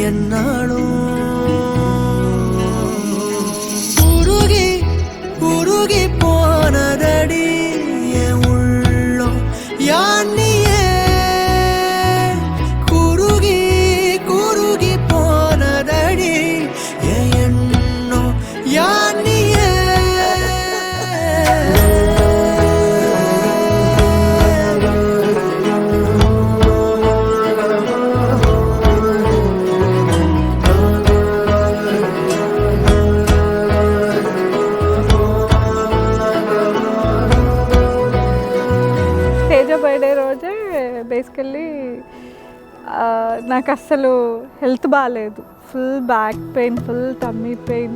ఎన్నాడు ఉరుగి ఉరుగి పోనదడి ఏ ఉళ్ళో యాన్నియే కురుగి కురుగి పోనదడి ఏ ఎన్నో యాన్నియే తేజ బర్త్డే రోజే బేసికల్లీ నాకు అస్సలు హెల్త్ బాగాలేదు, full back pain, full tummy pain,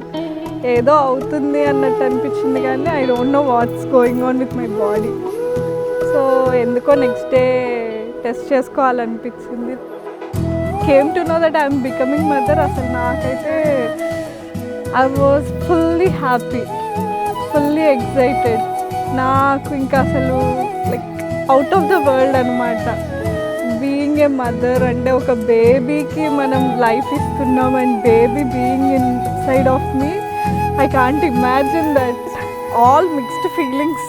ఏదో అవుతుంది అన్నట్టు అనిపించింది కానీ I don't know what's going on with my body. So ఎందుకో నెక్స్ట్ డే టెస్ట్ చేసుకోవాలనిపించింది. Came to know that I'm becoming mother. అసలు నాకైతే I was fully happy, fully excited. నాకు ఇంకా అసలు like out of the world అనమాట. Being a mother అంటే ఒక బేబీకి మనం లైఫ్ ఇస్తున్నాం and baby being inside of me, I can't imagine that. All mixed feelings.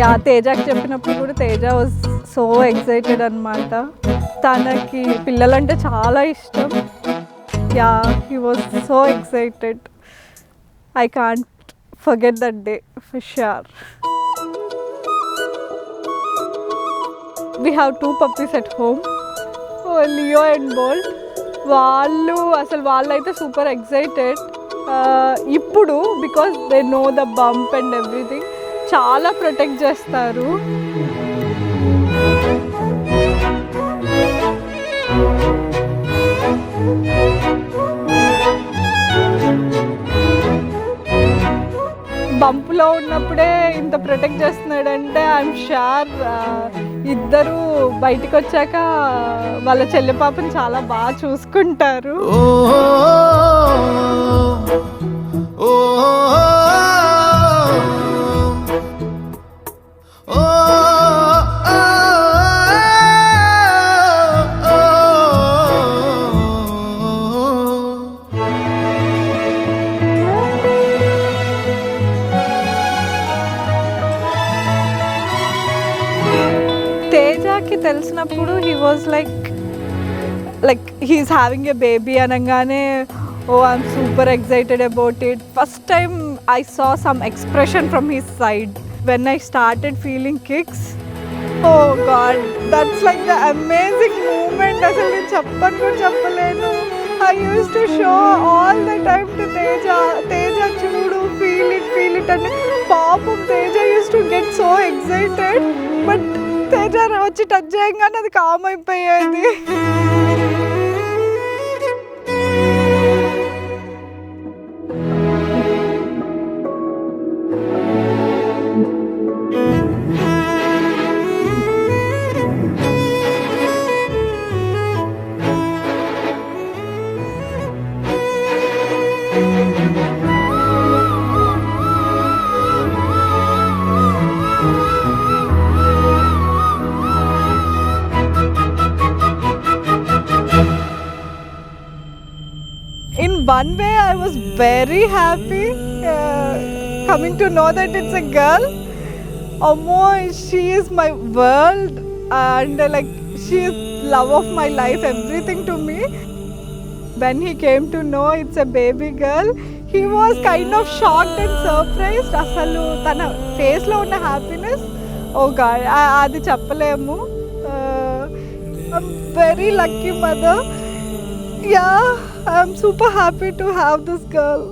Yeah తేజకి చెప్పినప్పుడు కూడా తేజ వాజ్ సో ఎక్సైటెడ్ అనమాట. తనకి పిల్లలంటే చాలా ఇష్టం. Yeah he was so excited. I can't forget that day for sure. We have 2 puppies at home, Leo and Bolt. వాళ్ళైతే super excited. ఇప్పుడు because they know the bump and everything చాలా protect చేస్తారు. బంపులో ఉన్నప్పుడే ఇంత ప్రొటెక్ట్ చేస్తున్నాడంటే I'm sure ఇద్దరు బయటకు వచ్చాక వాళ్ళ చెల్లి పాపని చాలా బాగా చూసుకుంటారు. తేజకి తెలిసినప్పుడు he was like he's having a baby అనగానే oh I'm super excited about it. First time I saw some expression from his side when I started feeling kicks. Oh god, that's like the amazing moment. అసలు నేను చెప్పను కూడా చెప్పలేను. I use to show all the time to Teja, Teja చూడు, feel it అని. పాపం Teja use to get so excited, but Teja వచ్చి touch చేయగానే అది కామ్ అయిపోయేది. In one way, I was very happy coming to know that it's a girl. She is my world and like she is love of my life, everything to me. When he came to know it's a baby girl, he was kind of shocked and surprised. Asalu tana face lo unna happiness, oh god, adi cheppalemu. I'm very lucky mother. Yeah, I'm super happy to have this girl.